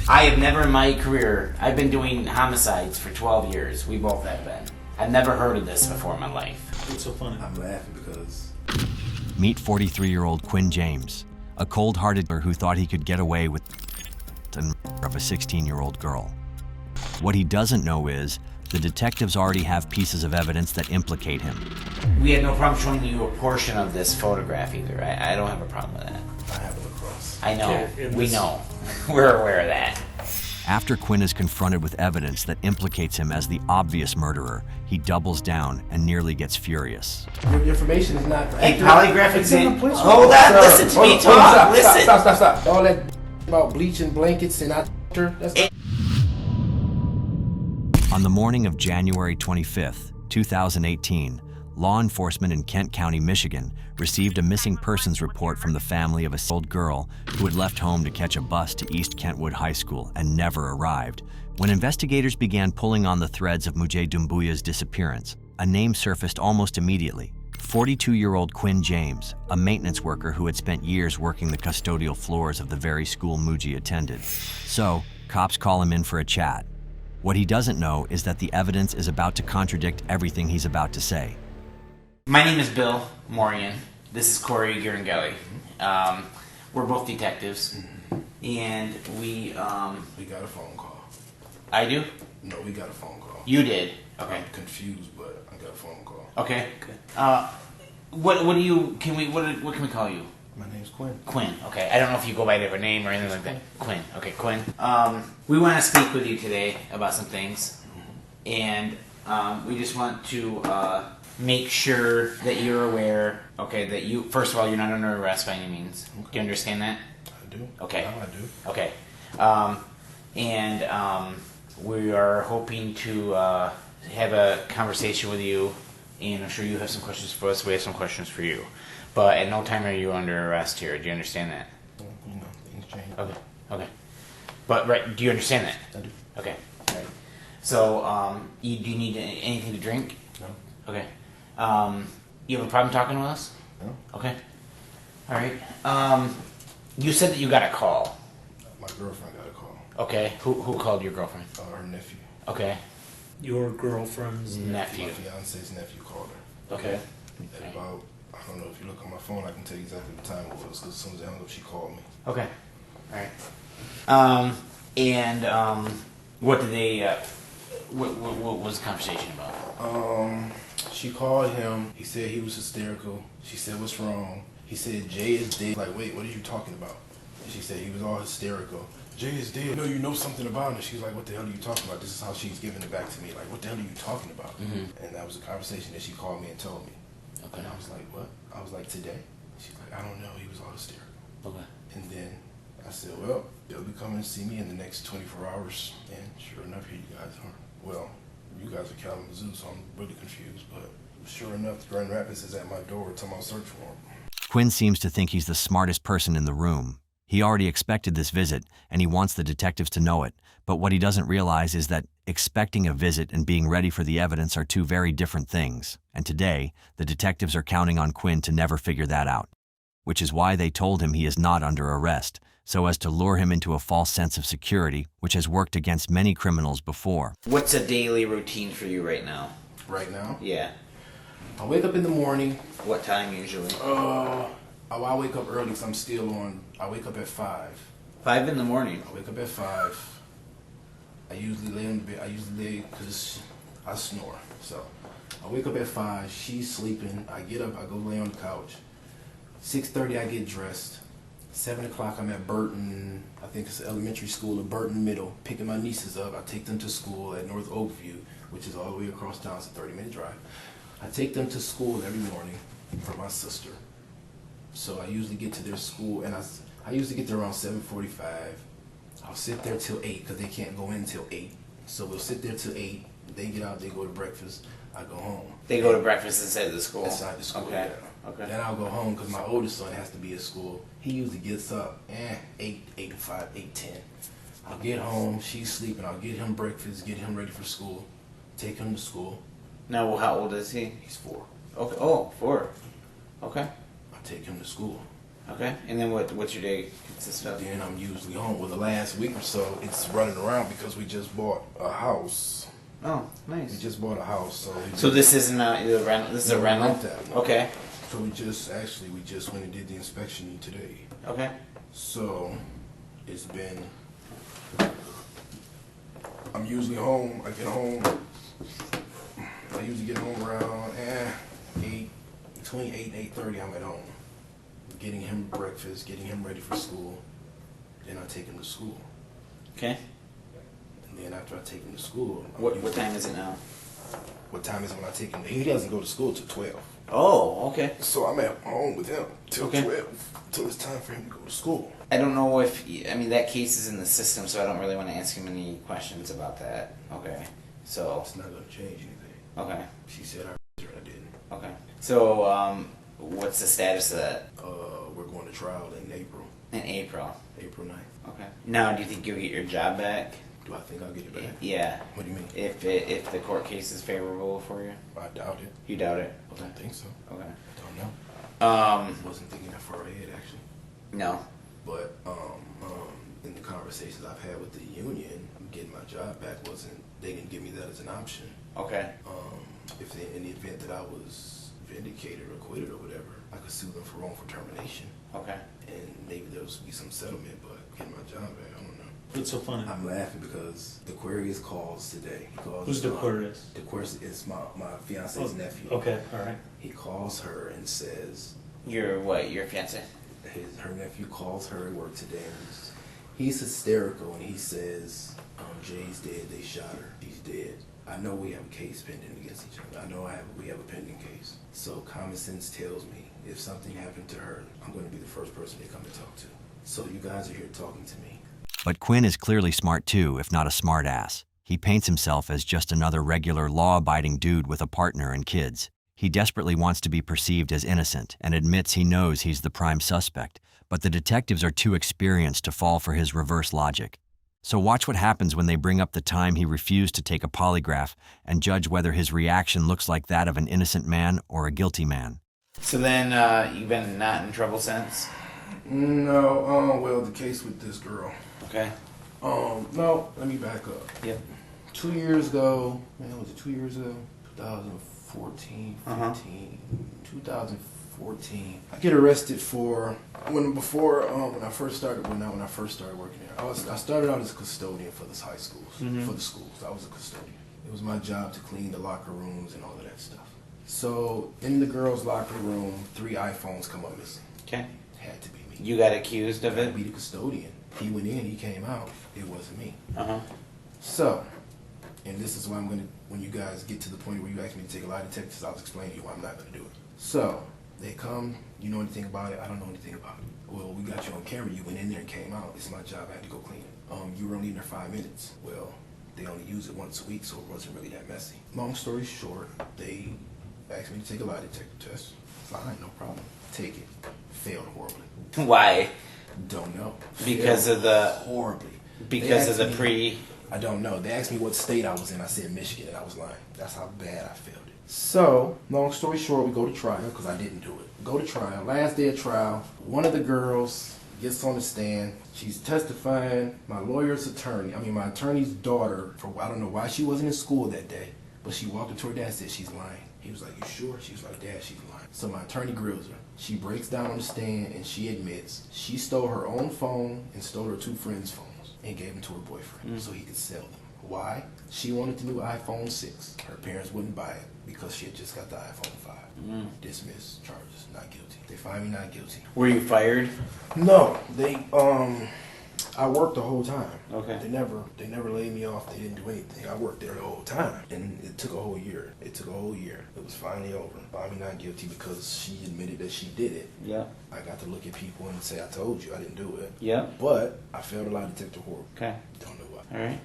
I have never in my career, I've been doing homicides for 12 years. We both have been. I've never heard of this before in my life. What's so funny? I'm laughing because... Meet 43-year-old Quinn James, a cold-hearted who thought he could get away with the murder of a 16-year-old girl. What he doesn't know is the detectives already have pieces of evidence that implicate him. We had no problem showing you a portion of this photograph either. I don't have a problem with that. I have a lacrosse. I know. Okay, We know. We're aware of that. After Quinn is confronted with evidence that implicates him as the obvious murderer, he doubles down and nearly gets furious. Your information is not... A polygraph exam. Hold Hold on, listen to me talk. Listen. Stop. All that about bleaching blankets and that's... On the morning of January 25th, 2018, law enforcement in Kent County, Michigan, received a missing persons report from the family of a 6-year-old girl who had left home to catch a bus to East Kentwood High School and never arrived. When investigators began pulling on the threads of Mujay Dumbuya's disappearance, a name surfaced almost immediately. 42-year-old Quinn James, a maintenance worker who had spent years working the custodial floors of the very school Mujay attended. So, cops call him in for a chat. What he doesn't know is that the evidence is about to contradict everything he's about to say. My name is Bill Morian. This is Corey Girangelli. We're both detectives, and we got a phone call. I do? No, we got a phone call. You did? Okay. I'm confused, but I got a phone call. Okay. Good. What can we call you? My name's Quinn. Quinn. Okay. I don't know if you go by a different name or anything like that. Quinn. Okay, Quinn. We want to speak with you today about some things, and we just want to make sure that you're aware. Okay, that you first of all you're not under arrest by any means. Okay. Do you understand that? I do. Okay. Now I do. Okay. We are hoping to have a conversation with you, and I'm sure you have some questions for us. We have some questions for you. But at no time are you under arrest here. Do you understand that? Well, things change. Okay. But, right, do you understand that? I do. Okay. All right. So, do you need anything to drink? No. Okay. You have a problem talking with us? No. Okay. All right. You said that you got a call. My girlfriend got a call. Okay. Who called your girlfriend? Her nephew. Okay. Your girlfriend's Nephew. My fiance's nephew called her. Okay. At about, I don't know, if you look on my phone, I can tell you exactly what time it was, because as soon as I hung up, she called me. Okay. All right. What did they? What was the conversation about? She called him. He said he was hysterical. She said, "What's wrong?" He said, "Jay is dead." Like, wait, what are you talking about? And she said he was all hysterical. Jay is dead. No, you know something about him. She's like, "What the hell are you talking about?" This is how she's giving it back to me. Like, what the hell are you talking about? Mm-hmm. And that was a conversation that she called me and told me. Okay. And I was like, what? I was like, today? She's like, I don't know. He was all hysterical. Okay. And then I said, well, they'll be coming to see me in the next 24 hours. And sure enough, here you guys are. Well, you guys are Kalamazoo, so I'm really confused. But sure enough, Grand Rapids is at my door telling me I'll search for him. Quinn seems to think he's the smartest person in the room. He already expected this visit, and he wants the detectives to know it. But what he doesn't realize is that expecting a visit and being ready for the evidence are two very different things. And today, the detectives are counting on Quinn to never figure that out, which is why they told him he is not under arrest, so as to lure him into a false sense of security, which has worked against many criminals before. What's a daily routine for you right now? Right now? Yeah. I wake up in the morning. What time usually? I wake up early because I'm still on. I wake up at 5. 5 in the morning. I wake up at 5. I usually lay in bed. I usually lay because I snore. So I wake up at 5. She's sleeping. I get up. I go lay on the couch. 6:30 I get dressed. 7 o'clock I'm at Burton. I think it's elementary school at Burton Middle. Picking my nieces up. I take them to school at North Oakview, which is all the way across town. It's a 30-minute drive. I take them to school every morning for my sister. So I usually get to their school, and I usually get there around 7:45. I'll sit there till 8 because they can't go in till 8. So we'll sit there till 8. They get out, they go to breakfast. I go home. They go to breakfast inside the school? Inside the school, okay. Yeah. Okay. Then I'll go home because my oldest son has to be at school. He usually gets up 8:05, 8:10. I'll get home, she's sleeping. I'll get him breakfast, get him ready for school, take him to school. Now, how old is he? He's 4. Okay. Oh, 4. Okay. I take him to school. Okay. And then what's your day consist of? Then I'm usually home. Well, the last week or so, it's running around because we just bought a house. Oh, We nice. just bought a house, So this isn't a rental. This is a No, we rental. rent that one. Okay. So we just went and did the inspection today. Okay. So it's been. I'm usually home. I usually get home around 8, between 8 and 8:30. I'm at home, getting him breakfast, getting him ready for school. Then I take him to school. Okay. And then after I take him to school, What time is it now? What time is it when I take him? He doesn't go to school till 12. Oh, okay. So I'm at home with him till Okay. 12, till it's time for him to go to school. I don't know if that case is in the system, so I don't really want to ask him any questions about that. Okay. So It's not gonna change anything. okay. She said I didn't. Okay. So what's the status of that? We're going to trial in April. In April. April 9th. Okay. Now, do you think you'll get your job back? Do I think I'll get it back? Yeah. What do you mean? If the court case is favorable for you, I doubt it. you doubt it. I don't think so. Okay. Don't know. Wasn't thinking that far ahead actually. No. But in the conversations I've had with the union, getting my job back they didn't give me that as an option. Okay. In the event that I was vindicated or acquitted or whatever, I could sue them for wrongful termination. Okay. And maybe there would be some settlement, but getting my job back, I don't know. What's so funny? I'm laughing because the Aquarius calls today. He calls Who's the Aquarius? The Aquarius is my fiance's nephew. Okay, all right. He calls her and says, Your what? Your fiance? her nephew calls her at work today and he's hysterical and he says, Jay's dead, they shot her, she's dead. I know we have a case pending against each other. I know we have a pending case. So common sense tells me if something happened to her, I'm going to be the first person they come and talk to. So you guys are here talking to me. But Quinn is clearly smart too, if not a smart ass. He paints himself as just another regular law-abiding dude with a partner and kids. He desperately wants to be perceived as innocent and admits he knows he's the prime suspect, but the detectives are too experienced to fall for his reverse logic. So watch what happens when they bring up the time he refused to take a polygraph and judge whether his reaction looks like that of an innocent man or a guilty man. So then you've been not in trouble since? No, well, the case with this girl. Okay. No, let me back up. Yep. 2 years ago, was it 2 years ago? 2014, 15, 2014. I get arrested for when I first started working there. I started out as a custodian for this high schools, for the schools. I was a custodian. It was my job to clean the locker rooms and all of that stuff. So in the girls' locker room, 3 iPhones come up missing. Okay. Had to be me. You got accused of I had it? to be the custodian. He went in, he came out. It wasn't me. Uh-huh. So, and this is why when you guys get to the point where you ask me to take a lie detector, I'll explain to you why I'm not going to do it. So, they come, you know anything about it? I don't know anything about it. Well, we got you on camera, you went in there and came out. It's my job, I had to go clean it. You were only in there 5 minutes. Well, they only use it once a week, so it wasn't really that messy. Long story short, they asked me to take a lie detector test. Fine, no problem. Take it. Failed horribly. Why? Don't know. Because Failed of the... horribly. Because of They the asked me- I don't know. They asked me what state I was in. I said Michigan, and I was lying. That's how bad I failed it. So, long story short, we go to trial because I didn't do it. Go to trial. Last day of trial, one of the girls gets on the stand. She's testifying. My attorney's daughter, I don't know why she wasn't in school that day, but she walked up to her dad and said she's lying. He was like, "You sure?" She was like, "Dad, she's lying." So my attorney grills her. She breaks down on the stand and she admits she stole her own phone and stole her 2 friends' phones and gave them to her boyfriend so he could sell them. Why? She wanted the new iPhone 6. Her parents wouldn't buy it because she had just got the iPhone 5. Dismissed charges, not guilty. They find me not guilty. Were you fired? No, I worked the whole time. Okay. They never laid me off. They didn't do anything. I worked there the whole time. And it took a whole year. It was finally over. Found me not guilty because she admitted that she did it. Yeah. I got to look at people and say, I told you I didn't do it. Yeah. But I failed a lie detector horrible. Okay. Don't know why. All right.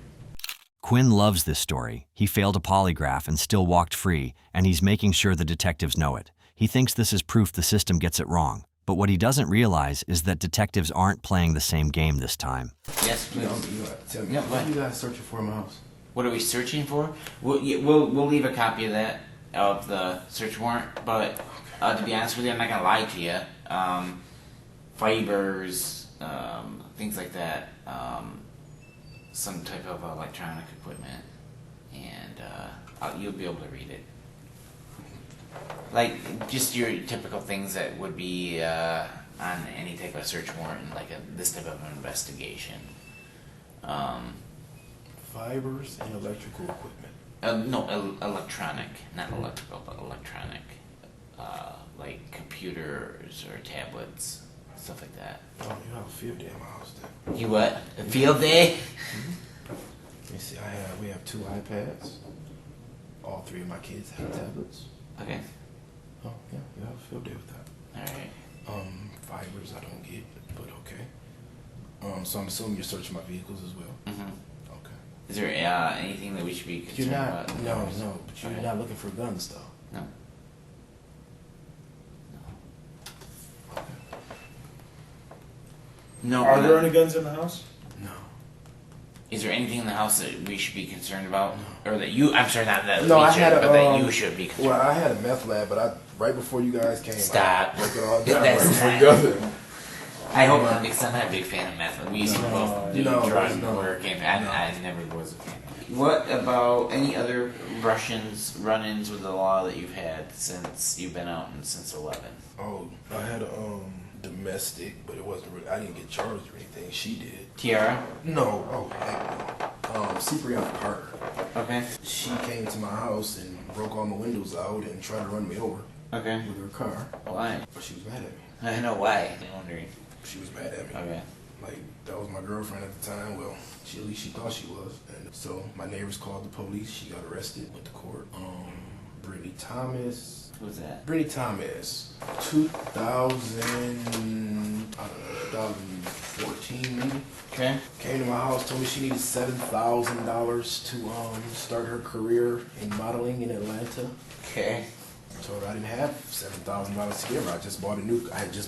Quinn loves this story. He failed a polygraph and still walked free, and he's making sure the detectives know it. He thinks this is proof the system gets it wrong. But what he doesn't realize is that detectives aren't playing the same game this time. Yes, please. You have to tell me. Yeah, what what? are you guys searching for in my house? What are we searching for? We'll leave a copy of that, of the search warrant, but to be honest with you, I'm not going to lie to you. fibers, things like that, some type of electronic equipment, and you'll be able to read it. Like just your typical things that would be on any type of search warrant, like this type of investigation. Fibers and electrical equipment. No, electronic, not electrical, but electronic, like computers or tablets, stuff like that. Oh, you have a field day at my house then. You what? A field day? Let me see. We have 2 iPads. All 3 of my kids have tablets. Okay. Oh yeah, you have a field day with that. All right. Fibers I don't get, but okay. So I'm assuming you're searching my vehicles as well. Mm-hmm. Okay. Is there anything that we should be concerned You're not. about? No. But you're Okay. not looking for guns though. No. No. Are there any guns in the house? No. Is there anything in the house that we should be concerned about, or that you? I'm sorry, not that No, we I should, had a, but that you should be concerned. Well, I had a meth lab, but right before you guys came, Stop. I broke it all down. That's right before not- you got there. I hope not, because I'm not a big fan of meth. We used to both do No, drug no. work, and I never was a fan. What about any other run-ins with the law that you've had since you've been out and since 11? Oh, I had a domestic, but it wasn't really. I didn't get charged or anything. She did. Tiara? No. Oh heck no. Cipriana Carter. Okay. She came to my house and broke all my windows out and tried to run me over Okay. with her car. Why? But she was mad at me. I know why. I'm wondering. She was mad at me. Okay. Like, that was my girlfriend at the time. Well, at least she thought she was. And so my neighbors called the police. She got arrested, went to court. Brittany Thomas. Who's that? Brittany Thomas. 2014 maybe. Okay. Came to my house, told me she needed $7,000 to start her career in modeling in Atlanta. Okay. I told her I didn't have $7,000 to give her. I had just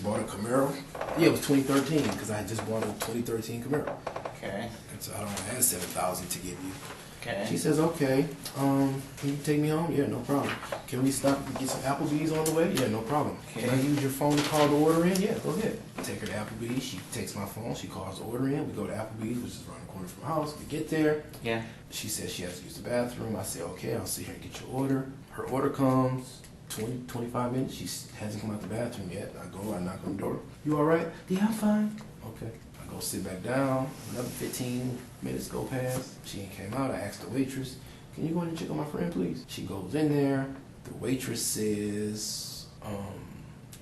bought a Camaro. Yeah, it was 2013 because I had just bought a 2013 Camaro. Okay. And so I don't have $7,000 to give you. Okay. She says, okay, can you take me home? Yeah, no problem. Can we stop and get some Applebee's on the way? Yeah, no problem. Okay. Can I use your phone to call the order in? Yeah, go ahead. Take her to Applebee's. She takes my phone. She calls the order in. We go to Applebee's, which is around the corner from my house. We get there. Yeah. She says she has to use the bathroom. I say, okay, I'll sit here and get your order. Her order comes. 20, 25 minutes. She hasn't come out the bathroom yet. I go, I knock on the door. You all right? Yeah, I'm fine. Okay. I go sit back down. Another 15 minutes go past. She ain't came out. I asked the waitress, can you go in and check on my friend, please? She goes in there. The waitress says, are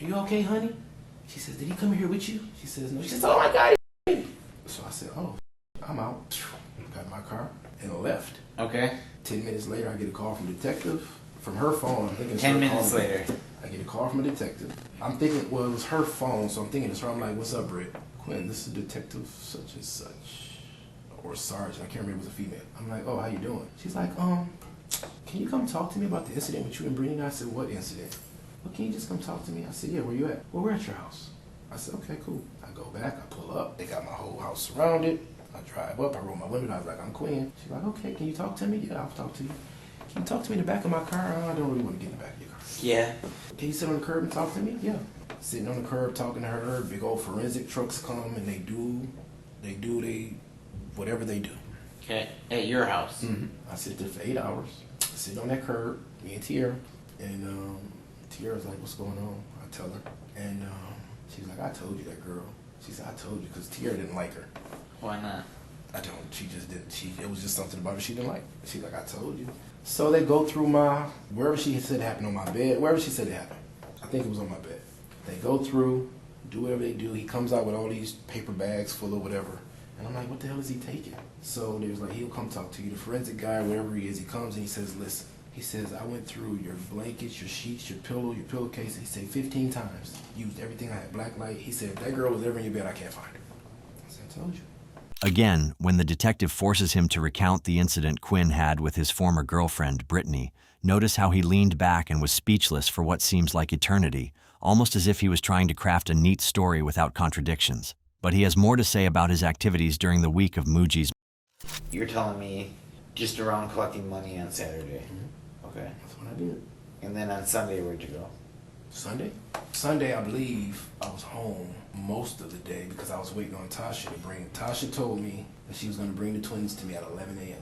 you okay, honey? She says, did he come here with you? She says, no. She says, oh my God. So I said, oh, I'm out. Got in my car and left. Okay. 10 minutes later, I get a call from the detective. From her phone, I'm thinking it's 10 her minutes calling. later. I get a call from a detective. I'm thinking, well, it was her phone, so I'm thinking it's her. I'm like, what's up, Britt? Quinn, this is Detective such and such. Or Sergeant, I can't remember if it was a female. I'm like, oh, how you doing? She's like, can you come talk to me about the incident with you and Brittany? I said, what incident? Well, can you just come talk to me? I said, yeah, where you at? Well, we're at your house. I said, okay, cool. I go back, I pull up. They got my whole house surrounded. I drive up, I roll my window, I was like, I'm Quinn. She's like, okay, can you talk to me? Yeah, I'll talk to you. Can you talk to me in the back of my car? Oh, I don't really want to get in the back of your car. Yeah. Can you sit on the curb and talk to me? Yeah. Sitting on the curb talking to her, big old forensic trucks come and they do whatever they do. Okay. At your house. Mm-hmm. I sit there for 8 hours, sitting on that curb, me and Tiara. And Tiara's like, what's going on? I tell her. And she's like, I told you that girl. She said, I told you, because Tiara didn't like her. Why not? I don't. She just didn't. It was just something about her she didn't like. She's like, I told you. So they go through wherever she said it happened on my bed, wherever she said it happened. I think it was on my bed. They go through, do whatever they do. He comes out with all these paper bags full of whatever. And I'm like, what the hell is he taking? So there's like, he'll come talk to you. The forensic guy, wherever he is, he comes and he says, listen. He says, I went through your blankets, your sheets, your pillowcase. He said 15 times. Used everything I had, black light. He said, if that girl was ever in your bed, I can't find her. I said, I told you. Again, when the detective forces him to recount the incident Quinn had with his former girlfriend, Brittany, notice how he leaned back and was speechless for what seems like eternity, almost as if he was trying to craft a neat story without contradictions. But he has more to say about his activities during the week of Muji's. You're telling me just around collecting money on Saturday. Mm-hmm. Okay. That's what I did. And then on Sunday, where'd you go? Sunday? Sunday, I believe I was home. most of the day because I was waiting on Tasha to bring. Tasha told me that she was going to bring the twins to me at 11 a.m.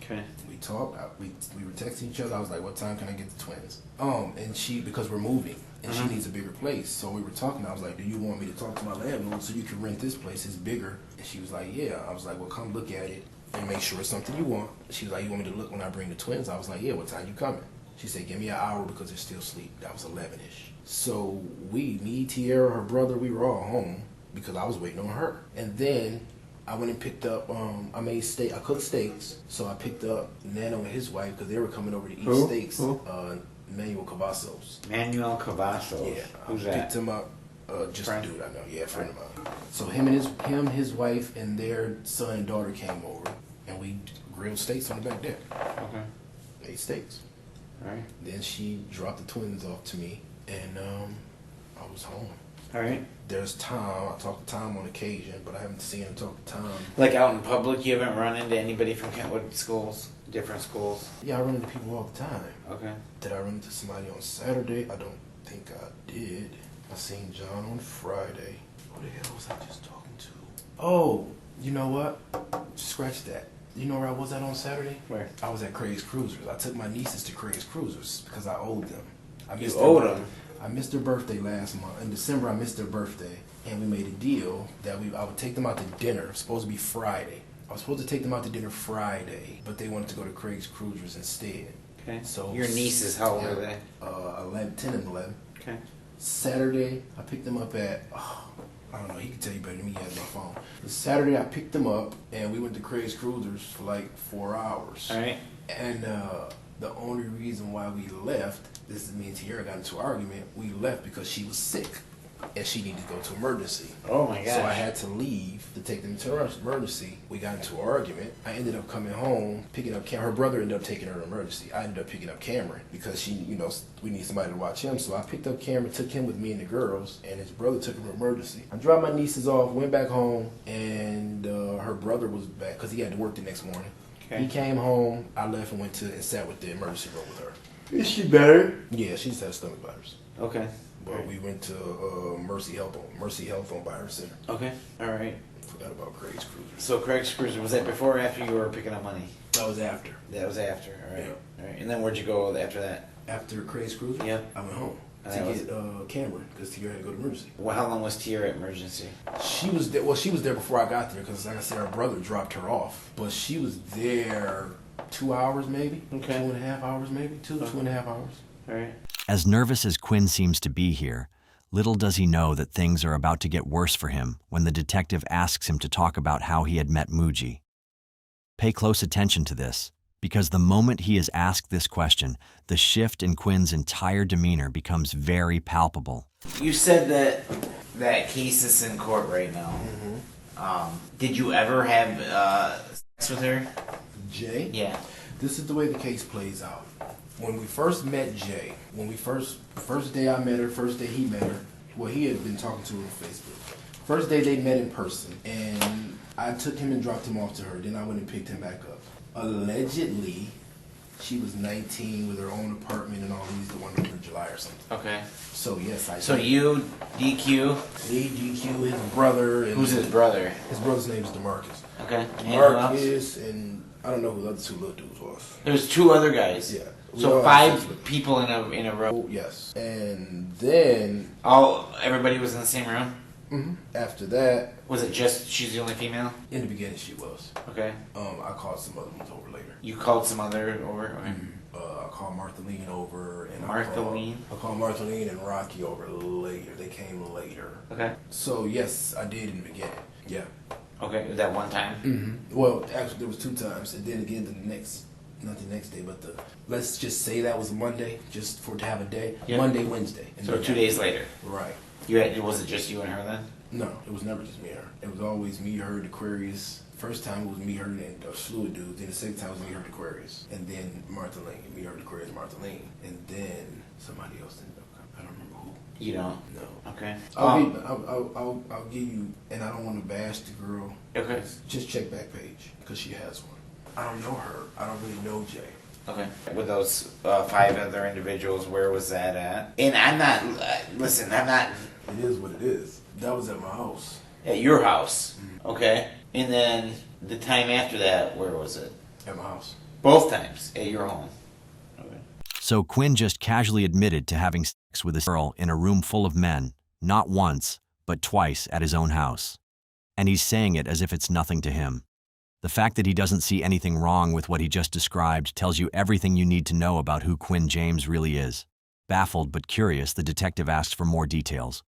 Okay. We talked. We were texting each other. I was like, "What time can I get the twins?" And she, because we're moving and she needs a bigger place, so we were talking. I was like, "Do you want me to talk to my landlord so you can rent this place? It's bigger." And she was like, "Yeah." I was like, "Well, come look at it and make sure it's something you want." She was like, "You want me to look when I bring the twins?" I was like, "Yeah." "What time you coming?" She said, "Give me an hour because they're still asleep." That was 11ish. So me, Tierra, her brother, we were all home because I was waiting on her. And then I went and picked up, I made steak. I cooked steaks. So I picked up Nano and his wife because they were coming over to eat steaks. Manuel Cavazos. Manuel Cavazos. Yeah. Who's I that? picked him up. Just Friend? a dude I know. Yeah, friend of mine. So his wife, and their son and daughter came over, and we grilled steaks on the back deck. Okay. Ate steaks. All right. Then she dropped the twins off to me, and I was home. All right. There's Tom. I talk to Tom on occasion, but I haven't seen him talk to Tom. Like out in public, you haven't run into anybody from Kentwood schools, different schools? Yeah, I run into people all the time. Okay. Did I run into somebody on Saturday? I don't think I did. I seen John on Friday. Who the hell was I just talking to? Oh, you know what? Scratch that. You know where I was at on Saturday? Where? I was at Craig's Cruisers. I took my nieces to Craig's Cruisers because I owed them. I You missed owed their- them? I missed their birthday last month. In December, I missed their birthday, and we made a deal that I would take them out to dinner. It was supposed to be Friday. I was supposed to take them out to dinner Friday, but they wanted to go to Craig's Cruisers instead. Okay. So Your nieces, how old yeah, are they? 11, 10 and 11. Okay. Saturday, I picked them up at, I don't know, he can tell you better than me, he has my phone. Saturday, I picked them up, and we went to Craig's Cruisers for like 4 hours. All right. And the only reason why we left, this is me and Tierra got into an argument, we left because she was sick, and she needed to go to emergency. Oh my gosh. So I had to leave to take them to emergency. We got into an argument. I ended up coming home, picking up Cameron. Her brother ended up taking her to emergency. I ended up picking up Cameron because we need somebody to watch him. So I picked up Cameron, took him with me and the girls, and his brother took him to emergency. I dropped my nieces off, went back home, and her brother was back because he had to work the next morning. Okay. He came home. I left and sat with the emergency room with her. Is she better? Yeah, she just had stomach virus. Okay. But we went to Mercy Health on Byron Center. Okay. All right. Forgot about Craig's Cruisers. So Craig's Cruiser, was that before or after you were picking up money? That was after. That was after. All right. Yeah. All right. And then where'd you go after that? After Craig's Cruiser? Yeah. I went home And to that was- get Cameron because Tierra had to go to emergency. Well, how long was Tierra at emergency? She was there. Well, she was there before I got there because, like I said, her brother dropped her off. But she was there 2 hours, maybe. Okay. 2.5 hours, maybe. 2.5 hours. All right. As nervous as Quinn seems to be here, little does he know that things are about to get worse for him when the detective asks him to talk about how he had met Muji. Pay close attention to this, because the moment he is asked this question, the shift in Quinn's entire demeanor becomes very palpable. You said that case is in court right now. Mm-hmm. Did you ever have sex with her? Jay? Yeah. This is the way the case plays out. When we first met Jay, first day I met her, first day he met her, well, he had been talking to her on Facebook. First day they met in person, and I took him and dropped him off to her. Then I went and picked him back up. Allegedly, she was 19 with her own apartment and all these, the one in July or something. Okay. So yes, I So did. you, DQ, Me, DQ, his brother. And who's his brother? His brother's name is DeMarcus. Okay. And who else? Marcus, and I don't know who the other two little dudes was. There's two other guys. Yeah. We So all five had sex with them. people in a row. Oh, yes. And then Everybody was in the same room. after that, Was it just she's the only female? in the beginning she was. Okay. I called some other ones over later. You called some other over. Okay. I called Martha Lean over, and Martha Lean? I called Martha Lean and Rocky over later. They came later. Okay. So yes, I did in the beginning. Yeah. Okay. That one time. Well, actually, there was 2 times, and then again not the next day, but let's just say that was Monday, just to have a day. Yeah. Monday, Wednesday. And So then 2 days later. Right. Was it just you and her then? No, it was never just me and her. It was always me, her, the Aquarius. First time it was me, her, and a slew of dudes. Then the second time it was me, her, the Aquarius. And then Martha Lane. Me, her, the Aquarius, Martha Lane. And then somebody else ended up coming. I don't remember who. You don't. No. Okay. I'll give you, and I don't want to bash the girl. Okay. Just check back page, because she has one. I don't know her. I don't really know Jay. Okay. With those 5 other individuals, where was that at? And I'm not. Listen, I'm not. It is what it is. That was at my house. At your house. Okay. And then the time after that, where was it? At my house. Both times at your home. Okay. So Quinn just casually admitted to having sex with a girl in a room full of men, not once, but twice at his own house. And he's saying it as if it's nothing to him. The fact that he doesn't see anything wrong with what he just described tells you everything you need to know about who Quinn James really is. Baffled but curious, the detective asked for more details.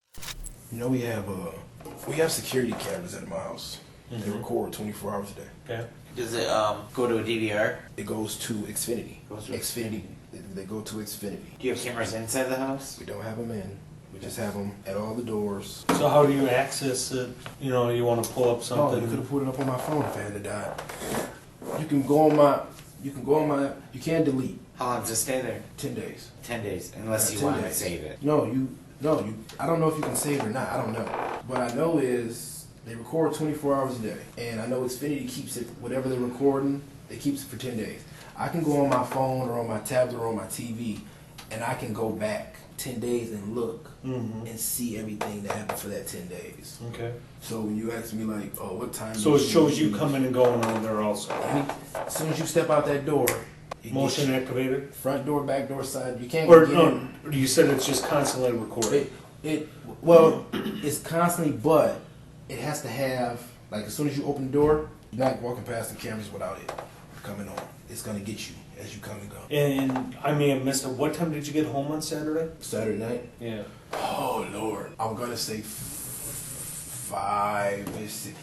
You know, we have security cameras at my house. They record 24 hours a day. Okay. Does it go to a DVR? It goes to Xfinity. Xfinity. They go to Xfinity. Do you have cameras inside the house? We don't have them in. We just have them at all the doors. So how do you access it? You know, you want to pull up Oh, something. you could have put it up on my phone if I had to die. You can go on my. You can delete. How long does it stay there? 10 days. 10 days, unless you 10 want to days. save it. No, I don't know if you can save it or not. I don't know. What I know is they record 24 hours a day, and I know Xfinity keeps it. Whatever they're recording, they keeps it for 10 days. I can go on my phone or on my tablet or on my TV, and I can go back 10 days and look and see everything that happened for that 10 days. Okay. So when you ask me like, oh, what time? So it shows you coming and going on there also. As soon as you step out that door, it Motion gets activated? front door, back door, side. You can't Or get no, in. you said it's just constantly recorded. It's constantly, but it has to have, like, as soon as you open the door, you're not walking past the cameras without it coming on. It's gonna get you as you come and go. And I may have missed it. What time did you get home on Saturday? Saturday night. Yeah. Oh Lord, I'm gonna say 5.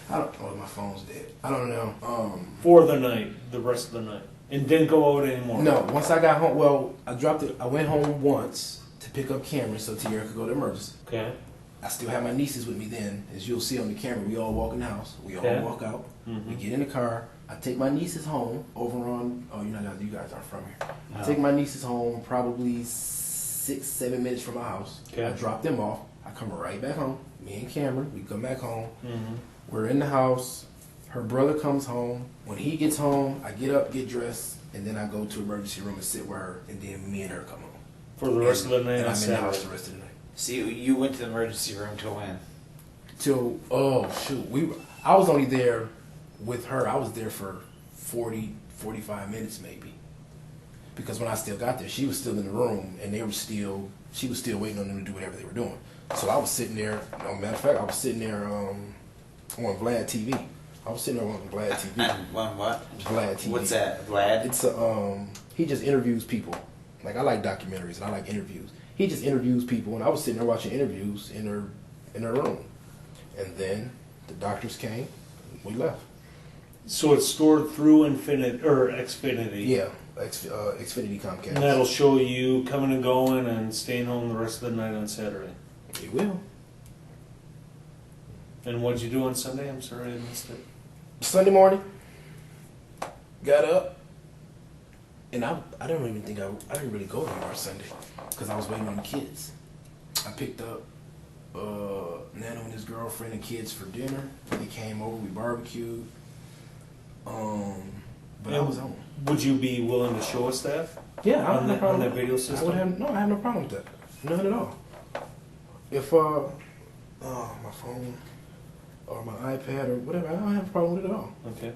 I don't. Oh, my phone's dead. I don't know. For the night, the rest of the night. And didn't go out anymore. No, once I got home, well, I dropped it. I went home once to pick up cameras so Tierra could go to emergency. Okay. I still have my nieces with me then. As you'll see on the camera, we all walk in the house. We all Okay. walk out. We get in the car. I take my nieces home over on, you guys aren't from here. I No. take my nieces home probably 6-7 minutes from my house. Okay. I drop them off. I come right back home. Me and Cameron, we come back home. We're in the house. Her brother comes home. When he gets home, I get up, get dressed, and then I go to emergency room and sit with her, and then me and her come home. For the rest of the night And on I'm in the house Saturday. the rest of the night. So you went to the emergency room till when? Till, oh shoot, I was only there with her. I was there for 45 minutes maybe. Because when I still got there, she was still in the room, and she was still waiting on them to do whatever they were doing. So I was sitting there, matter of fact, I was sitting there on Vlad TV. I was sitting there on Vlad TV. One what? Vlad TV. What's that? Vlad? It's he just interviews people. Like, I like documentaries and I like interviews. He just interviews people, and I was sitting there watching interviews in her room. And then the doctors came, we left. So it's stored through Xfinity. Yeah, Xfinity Comcast. And that'll show you coming and going and staying home the rest of the night on Saturday. It will. And what'd you do on Sunday? I'm sorry I missed it. Sunday morning, got up, and I don't even think I didn't really go anywhere Sunday because I was waiting on the kids. I picked up Nano and his girlfriend and kids for dinner. They came over, we barbecued. But I was home. Would you be willing to show us that? Yeah, I have no problem. On that video system? I have no problem with that. None at all. If my phone or my iPad or whatever, I don't have a problem with it at all. Okay.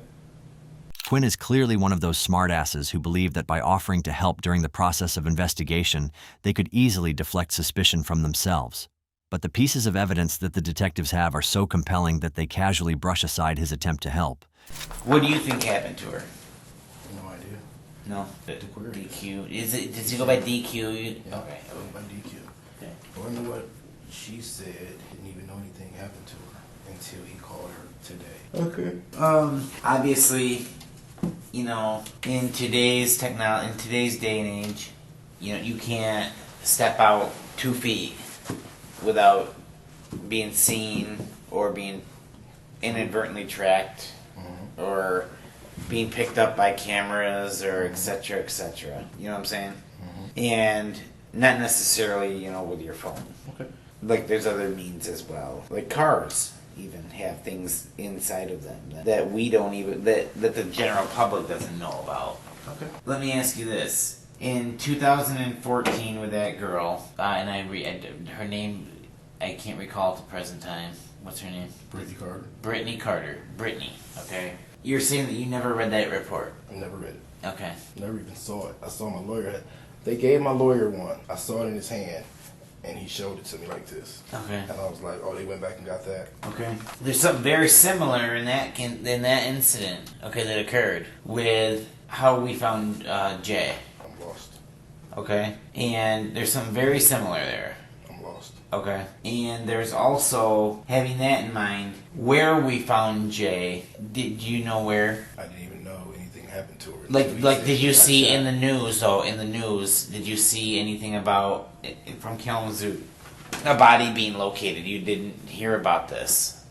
Quinn is clearly one of those smartasses who believe that by offering to help during the process of investigation, they could easily deflect suspicion from themselves. But the pieces of evidence that the detectives have are so compelling that they casually brush aside his attempt to help. What do you think happened to her? No idea. No. DQ. Does he go by DQ? Yeah, Okay. by DQ. Okay. I wonder what she said. Didn't even know anything happened to her until he called her today. Okay. Obviously, in today's day and age, you can't step out 2 feet without being seen or being inadvertently tracked or being picked up by cameras or et cetera, et cetera. You know what I'm saying? And not necessarily, with your phone. Okay. Like, there's other means as well. Like cars even have things inside of them that we don't even, that the general public doesn't know about. Okay. Let me ask you this. In 2014 with that girl, and her name I can't recall at the present time. What's her name? Brittany Carter. Brittany Carter. Brittany, okay. You're saying that you never read that report? I never read it. Okay. Never even saw it. I saw my lawyer. They gave my lawyer one. I saw it in his hand, and he showed it to me like this. Okay. And I was like, oh, they went back and got that. Okay. There's something very similar in that incident, okay, that occurred with how we found Jay. I'm lost. Okay. And there's something very similar there. I'm lost. Okay. And there's also, having that in mind, where we found Jay. Did you know where? I didn't even know anything happened to her. Like, did you see in the news, though, did you see anything about, from Kalamazoo, a body being located? You didn't hear about this?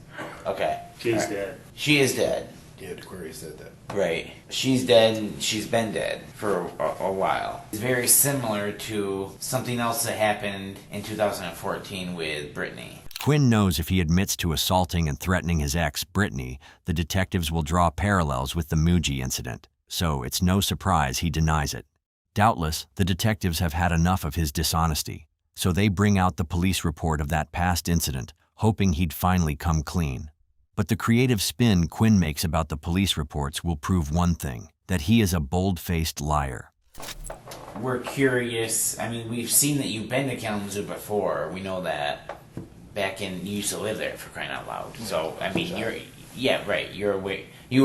Okay. She's Right. dead. She is dead. Yeah, the query said that. Right. She's dead, and she's been dead for a while. It's very similar to something else that happened in 2014 with Brittany. Quinn knows if he admits to assaulting and threatening his ex, Brittany, the detectives will draw parallels with the Muji incident. So it's no surprise he denies it. Doubtless, the detectives have had enough of his dishonesty, so they bring out the police report of that past incident, hoping he'd finally come clean. But the creative spin Quinn makes about the police reports will prove one thing, that he is a bold-faced liar. We're curious. I mean, we've seen that you've been to Kalamazoo before. We know that. You used to live there, for crying out loud. So, I mean, you're aware. Do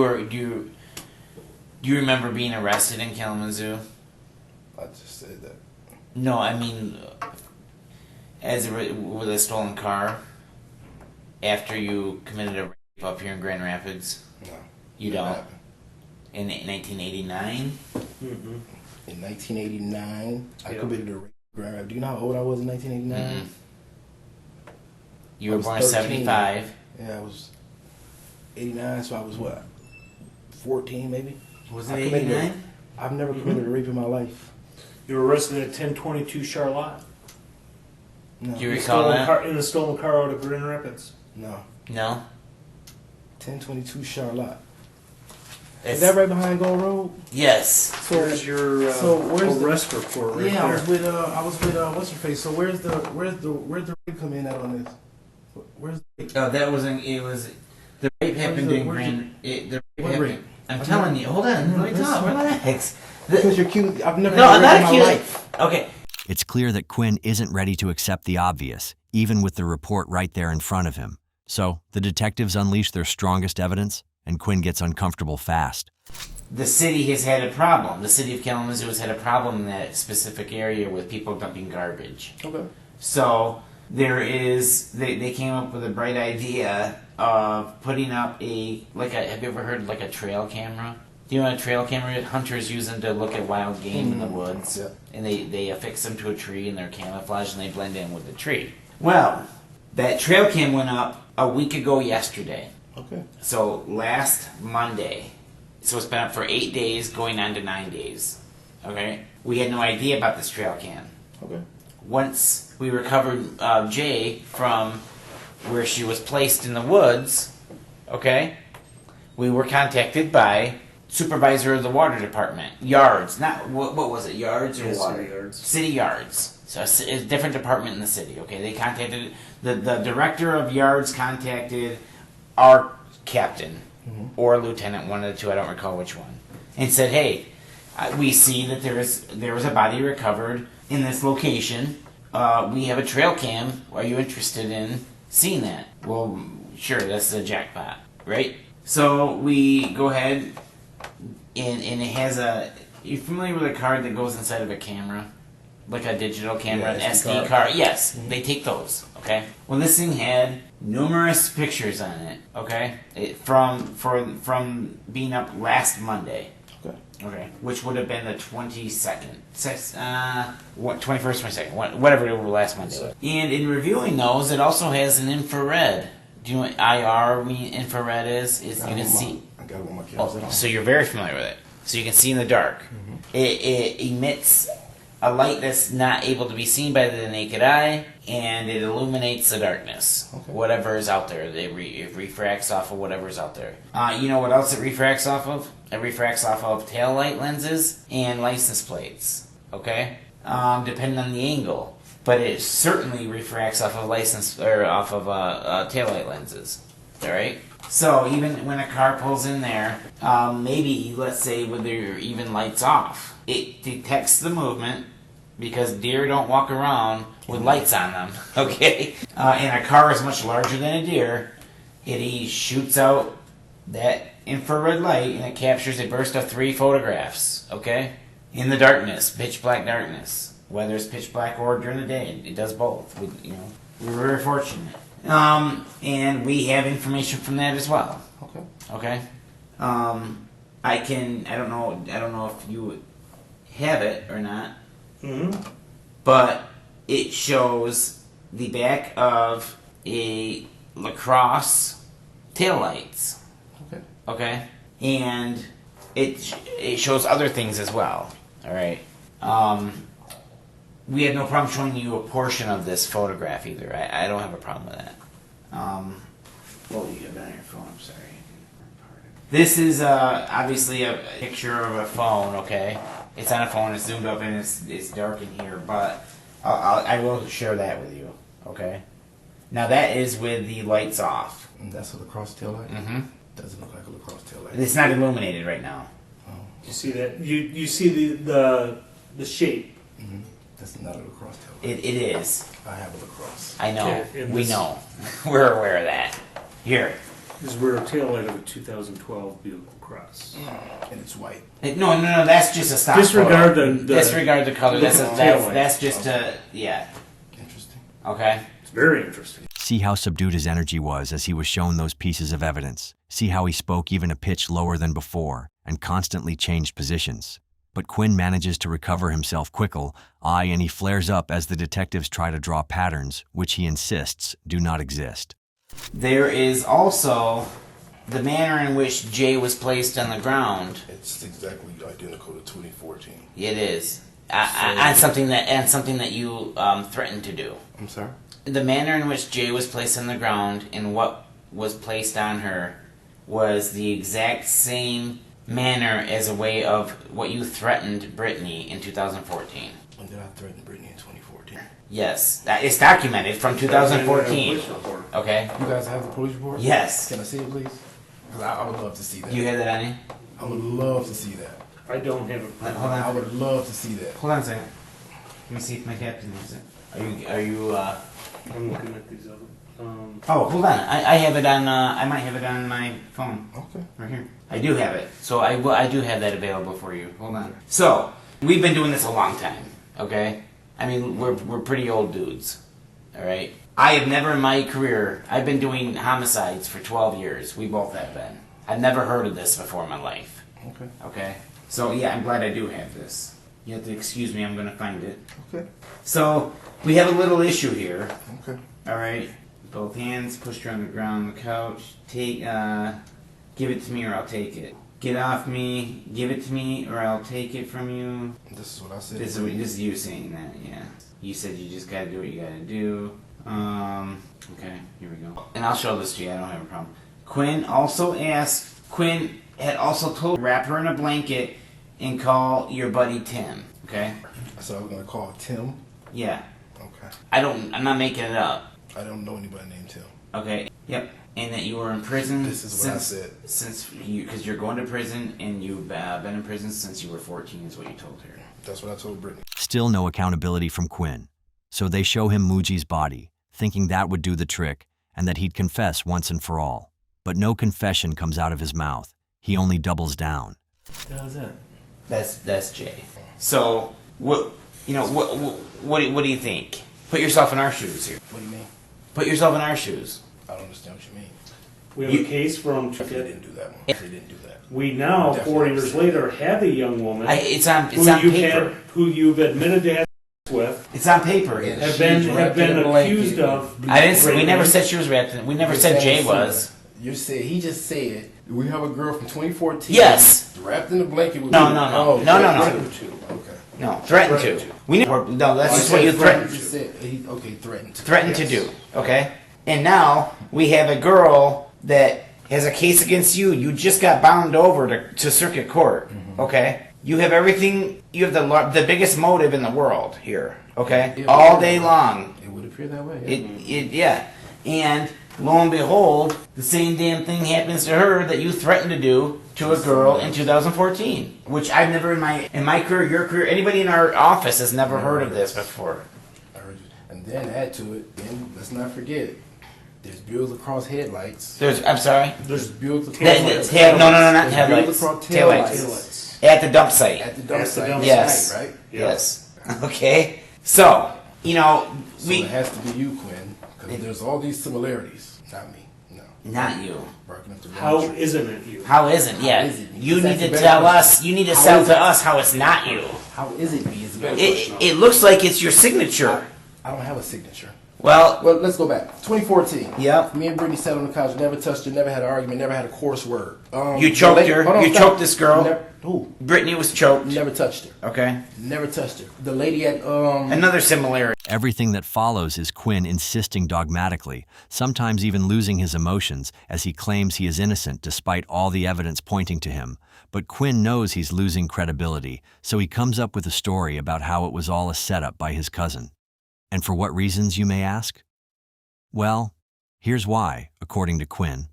you remember being arrested in Kalamazoo? I just said that. No, I mean, with a stolen car after you committed a rape up here in Grand Rapids. No. You Never don't. happened. In 1989. Mm-hmm. In 1989, I Yeah. committed a rape. Do you know how old I was in 1989? Mhm. You I were was born 13. 75. Yeah, I was 89, so I was what? 14 maybe? Was it I committed 89? I've never committed a rape in my life. You were arrested at 1022 Charlotte. No. Do you In the recall stolen that? car- in the stolen car out of Grand Rapids. No. No. 1022 Charlotte. It's, Is that right behind Gold Road? yes. So There's your where's the- arrest report right yeah, there. I was with what's your face? So where's the rape come in at on this? Where's the rape? Oh, that wasn't. It was. The rape happened the- in where's Grand. The rape What happened. rape? I'm I've telling never- you. Hold on. Let me Listen, talk. Relax. Because you're cute. I've never No, had I'm a rape in not my accused. life. Okay. It's clear that Quinn isn't ready to accept the obvious, even with the report right there in front of him. So, the detectives unleash their strongest evidence, and Quinn gets uncomfortable fast. The city has had a problem. The city of Kalamazoo has had a problem in that specific area with people dumping garbage. Okay. So they came up with a bright idea of putting up have you ever heard like a trail camera? Do you know what a trail camera hunters use them to look at wild game in the woods? Yeah. And they affix them to a tree and they're camouflaged and they blend in with the tree. Well, that trail cam went up a week ago yesterday. Okay. So last Monday. So it's been up for 8 days, going on to 9 days. Okay? We had no idea about this trail cam. Okay. Once we recovered Jay from where she was placed in the woods, okay, we were contacted by supervisor of the water department. Yards. What was it? Yards or Yeah, water? city yards. City yards. So a different department in the city, okay? They contacted, the director of yards contacted our captain. Or lieutenant, one of the two, I don't recall which one, and said, "Hey, we see that there was a body recovered in this location. We have a trail cam. Are you interested in seeing that?" Well, sure, that's a jackpot, right? So we go ahead, and it has you familiar with a card that goes inside of a camera? Like a digital camera, Yeah, an SD SD card. card. Yes, they take those. Okay. Well, this thing had numerous pictures on it. Okay, from being up last Monday. Okay. Okay, which would have been the 22nd, 21st, 22nd, whatever it was last Monday. Was. And in reviewing those, it also has an infrared. Do you know what IR infrared is? You can see. I got it on my camera. Oh, so you're very familiar with it. So you can see in the dark. It emits a light that's not able to be seen by the naked eye, and it illuminates the darkness. Okay. Whatever is out there. It refracts off of whatever's out there. You know what else it refracts off of? It refracts off of tail light lenses and license plates. Okay? Depending on the angle. but it certainly refracts off of taillight lenses. All right. So even when a car pulls in there, maybe let's say with their even lights off, it detects the movement because deer don't walk around with lights on them. Okay. And a car is much larger than a deer. He shoots out that infrared light and it captures a burst of 3 photographs. Okay. In the darkness, pitch black darkness. Whether it's pitch black or during the day, it does both. We're very fortunate. And we have information from that as well. Okay. Okay. I don't know if you have it or not. Mm-hmm. But it shows the back of a lacrosse taillights. Okay. Okay. And it shows other things as well. All right. We had no problem showing you a portion of this photograph either. I don't have a problem with that. What do you have on your phone? I'm sorry. This is obviously a picture of a phone, okay? It's on a phone, it's zoomed up and it's dark in here, but I will share that with you, okay? Now that is with the lights off. And that's a lacrosse tail light? Mm-hmm. Doesn't look like a lacrosse tail light. It's not illuminated right now. Oh. You see that? You see the shape. Mm-hmm. That's not a lacrosse tail light. It is. I have a lacrosse. I know. Okay, and We this- know. We're aware of that. Here. This is rear tail light of a 2012 Buick Cross. And it's white. No, that's just a stock Disregard photo. the Disregard the color. That's taillight. that's just yeah. Interesting. Okay. It's very interesting. See how subdued his energy was as he was shown those pieces of evidence. See how he spoke even a pitch lower than before and constantly changed positions. But Quinn manages to recover himself quickly, and he flares up as the detectives try to draw patterns, which he insists do not exist. There is also the manner in which Jay was placed on the ground. It's exactly identical to 2014. It is on something that you threatened to do. I'm sorry? The manner in which Jay was placed on the ground and what was placed on her was the exact same manner as a way of what you threatened Brittany in 2014. When did I threaten Brittany in 2014? Yes, it's documented from 2014. Police report. Okay. You guys have the police report? Yes. Can I see it, please? 'Cause I would love to see that. You had that on you? I would love to see that. I don't have Hold a. on. I would love to see that. Hold on a second. Let me see if my captain has it. Are you? I'm looking at these other. Oh, hold on. I have it on. I might have it on my phone Okay. right here. I do have it. So I do have that available for you. Hold on. So we've been doing this a long time. Okay. I mean, we're pretty old dudes. All right. I have never in my career. I've been doing homicides for 12 years. We both have been. I've never heard of this before in my life. Okay. Okay. So yeah, I'm glad I do have this. You have to excuse me. I'm gonna find it. Okay. So we have a little issue here. Okay. All right. Both hands pushed her on the ground on the couch. Give it to me or I'll take it. Get off me. Give it to me or I'll take it from you. This is what I said. This is you saying that, yeah. You said you just gotta do what you gotta do. Okay, here we go. And I'll show this to you. I don't have a problem. Quinn had also told her, wrap her in a blanket and call your buddy Tim. Okay. So I was gonna call Tim. Yeah. Okay. I'm not making it up. I don't know anybody named Tim. Okay. Yep. And that you were in prison. This is what I said. Because you're going to prison and you've been in prison since you were 14 is what you told her. That's what I told Brittany. Still no accountability from Quinn. So they show him Muji's body, thinking that would do the trick and that he'd confess once and for all. But no confession comes out of his mouth. He only doubles down. What is that? That's Jay. So what do you think? Put yourself in our shoes here. What do you mean? Put yourself in our shoes. I don't understand what you mean. We have a case from. They didn't do that one. They didn't do that. We now, 4 years later, have a young woman It's on who paper. who you've admitted to have with, It's on paper. Yeah. have been accused of. We never said she was wrapped. We never said Jay was. You said he just said we have a girl from 2014. Yes. Wrapped in a blanket with No. Oh, No. threatened to. Okay. No, threatened to. No, that's just what you threatened. You said okay, threatened to. Threatened to Yes. do. Okay? And now we have a girl that has a case against you. You just got bound over to circuit court. Okay? You have everything. You have the biggest motive in the world here. Okay, It all would- day long. It would appear that way. Yeah. And lo and behold, the same damn thing happens to her that you threatened to do to a girl in 2014, which I've never in my career, your career, anybody in our office has never heard of this before. I heard you. And then add to it, then let's not forget, there's Buick across headlights. I'm sorry. There's Buick across No, not headlights. Taillights. taillights. At the dump site. At the dump site. Yes. Right? Yes. Okay. So, So it has to be you, Quinn, because there's all these similarities. Not me. No. Not you. Barking up the How wrong tree. isn't it you? How is it? Yeah. is it? You That's need a to better tell question. us. You need to How sell is to it? us how it's not you. How is it me? Is the better question. It looks like it's your signature. I don't have a signature. Well, Well, let's go back. 2014. Yep. Me and Brittany sat on the couch, never touched her, never had an argument, never had a coarse word. You choked her? Hold on, You stop. choked this girl? Who? Brittany was choked. Never touched her. Okay. Never touched her. The lady at Another similarity. Everything that follows is Quinn insisting dogmatically, sometimes even losing his emotions, as he claims he is innocent despite all the evidence pointing to him. But Quinn knows he's losing credibility, so he comes up with a story about how it was all a setup by his cousin. And for what reasons, you may ask? Well, here's why, according to Quinn.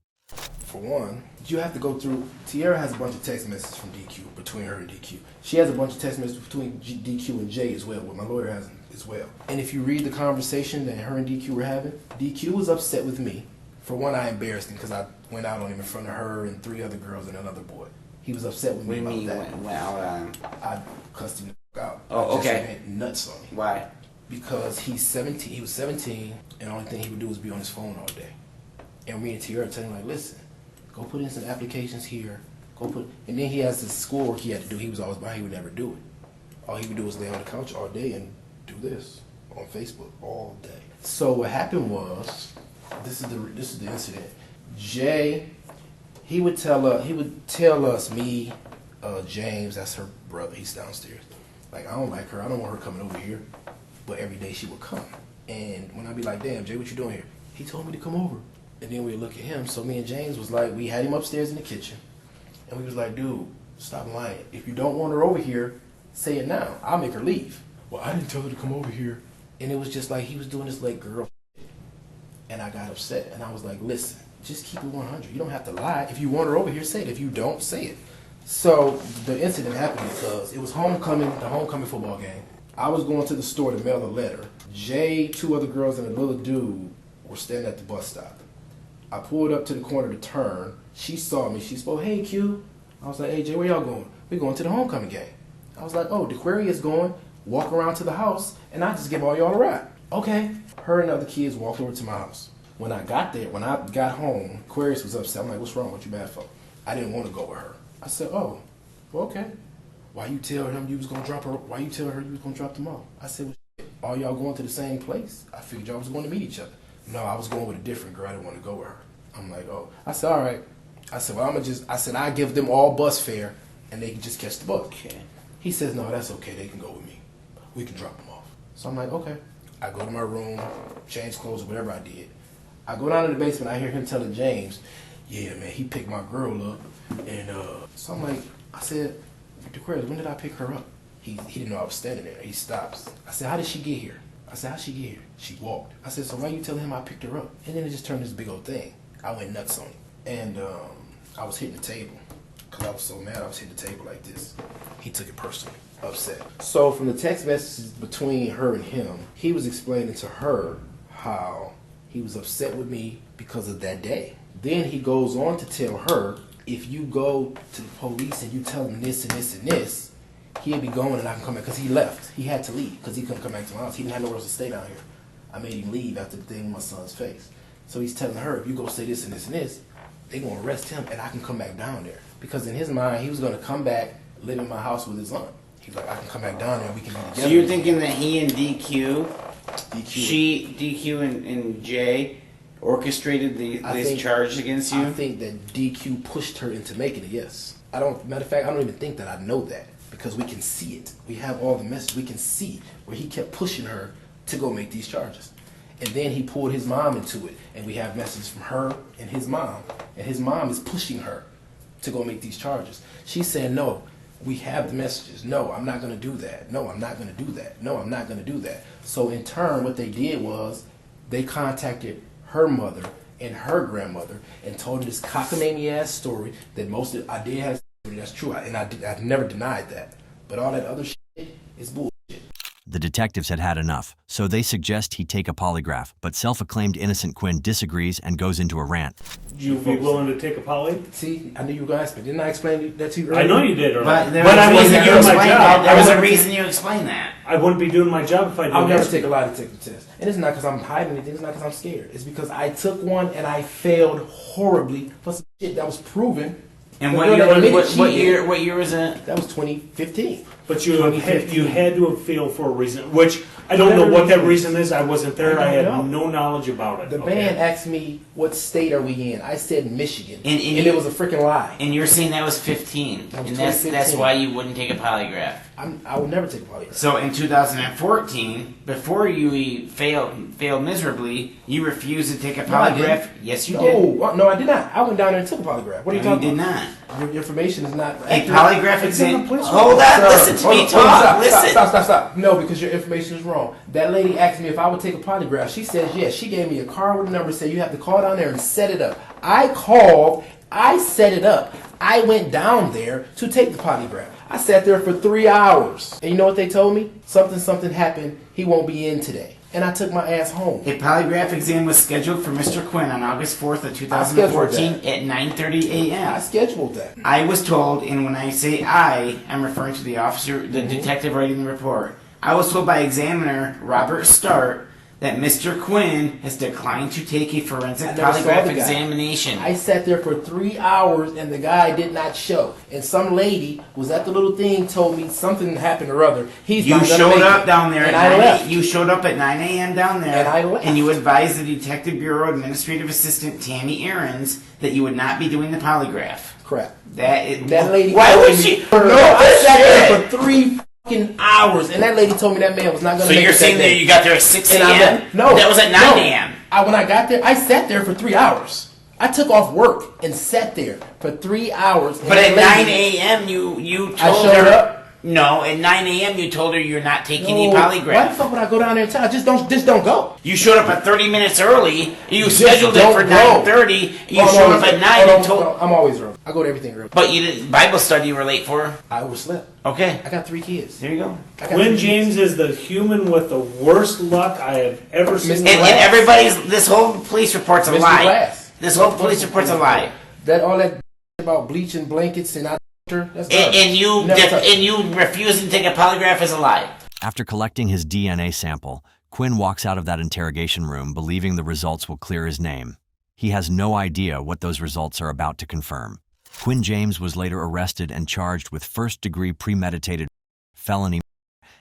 For one, you have to go through. Tierra has a bunch of text messages from DQ, between her and DQ. She has a bunch of text messages between DQ and Jay as well, what my lawyer has as well. And if you read the conversation that her and DQ were having, DQ was upset with me. For one, I embarrassed him because I went out on him in front of her and 3 other girls and another boy. He was upset with What me do you about mean that. went out on him? I cussed him the fuck out. Oh, I just okay. went nuts on him. Why? Because he's 17. He was 17, and the only thing he would do was be on his phone all day. And me and Tierra tell him, like, listen, go put in some applications here. And then he has this schoolwork he had to do. He was always behind. He would never do it. All he would do was lay on the couch all day and do this on Facebook all day. So what happened was, this is the incident. Jay, he would tell us, me, James, that's her brother. He's downstairs. Like, I don't like her. I don't want her coming over here. But every day she would come. And when I'd be like, damn, Jay, what you doing here? He told me to come over. And then we'd look at him. So me and James was like, we had him upstairs in the kitchen. And we was like, dude, stop lying. If you don't want her over here, say it now. I'll make her leave. Well, I didn't tell her to come over here. And it was just like he was doing this like girl shit. And I got upset. And I was like, listen, just keep it 100. You don't have to lie. If you want her over here, say it. If you don't, say it. So the incident happened because it was the homecoming football game. I was going to the store to mail a letter. Jay, 2 other girls, and a little dude were standing at the bus stop. I pulled up to the corner to turn. She saw me. She spoke, hey, Q. I was like, hey, Jay, where y'all going? We're going to the homecoming game. I was like, oh, the query is going. Walk around to the house, and I just give all y'all a ride. Okay. Her and the other kids walked over to my house. When I got home, Aquarius was upset. I'm like, what's wrong? What you bad for? I didn't want to go with her. I said, oh, well, okay. Why you tell him you was gonna drop her? Why you tell her you was gonna drop them off? I said, well, shit, all y'all going to the same place? I figured y'all was going to meet each other. No, I was going with a different girl. I didn't want to go with her. I'm like, oh. I said, all right. I said, well, I give them all bus fare and they can just catch the bus. Okay. He says, no, that's okay. They can go with me. We can drop them off. So I'm like, okay. I go to my room, change clothes, whatever I did. I go down to the basement. I hear him telling James, yeah, man, he picked my girl up. And so I'm like, I said, Aquarius, when did I pick her up? He didn't know I was standing there. He stops. I said, how did she get here? I said, how'd she get here? She walked. I said, so why you telling him I picked her up? And then it just turned this big old thing. I went nuts on him. And I was hitting the table. Because I was so mad, I was hitting the table like this. He took it personally, upset. So from the text messages between her and him, he was explaining to her how he was upset with me because of that day. Then he goes on to tell her, if you go to the police and you tell them this and this and this, he'll be going and I can come back. Because he left. He had to leave because he couldn't come back to my house. He didn't have nowhere else to stay down here. I made him leave after the thing with my son's face. So he's telling her, if you go say this and this and this, they're going to arrest him and I can come back down there. Because in his mind, he was going to come back, live in my house with his aunt. He's like, I can come back down there and we can be together. So you're thinking that he and DQ DQ. and Jay orchestrated this charge against you? I think that DQ pushed her into making it, yes. Matter of fact, I don't even think that I know that because we can see it. We have all the messages. We can see where he kept pushing her to go make these charges. And then he pulled his mom into it. And we have messages from her and his mom. And his mom is pushing her to go make these charges. She's saying, no, We have the messages. No, I'm not going to do that. No, I'm not going to do that. No, I'm not going to do that. So in turn, what they did was they contacted her mother and her grandmother and told them this cockamamie ass story that most of I did have. That's true, and I've never denied that. But all that other shit is bullshit. The detectives had had enough, so they suggest he take a polygraph, but self-acclaimed innocent Quinn disagrees and goes into a rant. Would you be willing to take a poly? See, I knew you were going to ask me. Didn't I explain that to you earlier? I know you did, But there I was a wasn't reason you doing my explained job. that. There was a reason you explained that. I wouldn't be doing my job if I didn't. I'll never ask take you. a lie detector test. And it's not because I'm hiding anything. It's not because I'm scared. It's because I took one and I failed horribly for some shit that was proven. And The what girl year, that admitted what year was it? That was 2015. But you had to have failed for a reason, which I Whatever don't know what that reason. reason is. I wasn't there. I don't had know. no knowledge about it. The okay? man asked me, what state are we in? I said Michigan. And it was a freaking lie. And you're saying that was 15, That was and that's 2015. why you wouldn't take a polygraph. I will never take a polygraph. So in 2014, before you failed miserably, you refused to take a No, I polygraph. didn't. Yes, you did. No, I did not. I went down there and took a polygraph. What are you No, you talking did about? not. Your information is not A accurate. polygraph It's in exam. the police Hold report. on, Sir, listen to hold me on, hold on, talk. stop, Listen. Stop. No, because your information is wrong. That lady asked me if I would take a polygraph. She says yes. She gave me a card with a number, said you have to call down there and set it up. I called. I set it up. I went down there to take the polygraph. I sat there for 3 hours. And you know what they told me? Something happened. He won't be in today. And I took my ass home. A polygraph exam was scheduled for Mr. Quinn on August 4th of 2014 at 9:30 a.m. I scheduled that. I was told, and when I say I'm referring to the officer, the detective writing the report. I was told by examiner Robert Start that Mr. Quinn has declined to take a forensic I never saw polygraph the guy. examination. I sat there for 3 hours and the guy did not show. And some lady was at the little thing, told me something happened or other. He's You not gonna showed make up it. down there and at I 9 left. You showed up at 9 a.m. down there, And I left. and you advised the Detective Bureau Administrative Assistant Tammy Aarons that you would not be doing the polygraph. Crap. That lady. Why told would me- she? No, No, I sat shit. there for 3 fucking hours, and that lady told me that man was not going So to make you're it that saying that day. you got there at 6 And I a.m.? left. No, that was at 9 no. a.m. When I got there, I sat there for 3 hours. I took off work and sat there for 3 hours. and But that at 9 lady- a.m. you told I showed her. up. No, at 9 a.m. you told her you're not taking any Why polygraph. the fuck would I go down there and tell her? Just don't go. You showed up at 30 minutes early. You Just scheduled it don't for go. 9:30. You Oh, showed no, up at no, 9 no, and told. no, I'm always early. I go to everything early. But you didn't. Bible study you were late for. I overslept. Okay, I got 3 kids. there you go. I got Quinn 3 James is the human with the worst luck I have ever seen. Mr. And everybody's. This whole police report's a Mr. lie. Glass. This whole police report's a lie. That all that about bleaching blankets and that's And you Never touched it. and you refusing to take a polygraph is a lie. After collecting his DNA sample, Quinn walks out of that interrogation room believing the results will clear his name. He has no idea what those results are about to confirm. Quinn James was later arrested and charged with first-degree premeditated felony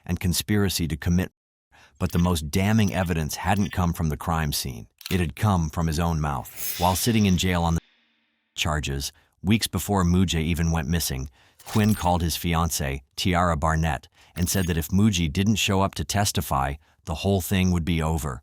and conspiracy to commit, but the most damning evidence hadn't come from the crime scene. It had come from his own mouth. While sitting in jail on the charges, weeks before Mujay even went missing, Quinn called his fiancée, Tiara Barnett, and said that if Mujay didn't show up to testify, the whole thing would be over.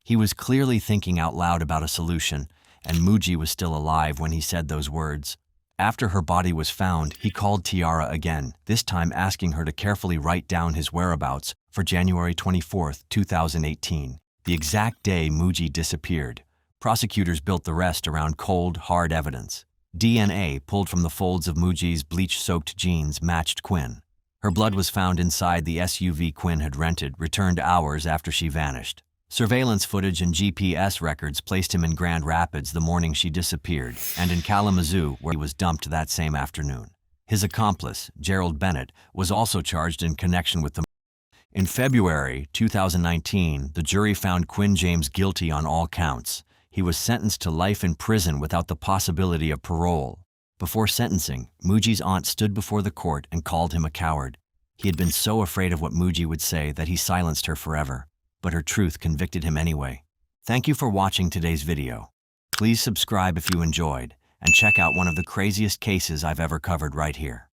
He was clearly thinking out loud about a solution, and Mujay was still alive when he said those words. After her body was found, he called Tiara again, this time asking her to carefully write down his whereabouts for January 24, 2018, the exact day Mujay disappeared. Prosecutors built the rest around cold, hard evidence. DNA pulled from the folds of Mujay's bleach-soaked jeans matched Quinn. Her blood was found inside the SUV Quinn had rented, returned hours after she vanished. Surveillance footage and GPS records placed him in Grand Rapids the morning she disappeared, and in Kalamazoo, where he was dumped that same afternoon. His accomplice, Gerald Bennett, was also charged in connection with the murder. In February 2019, the jury found Quinn James guilty on all counts. He was sentenced to life in prison without the possibility of parole. Before sentencing, Mujay's aunt stood before the court and called him a coward. He had been so afraid of what Mujay would say that he silenced her forever. But her truth convicted him anyway. Thank you for watching today's video. Please subscribe if you enjoyed, and check out one of the craziest cases I've ever covered right here.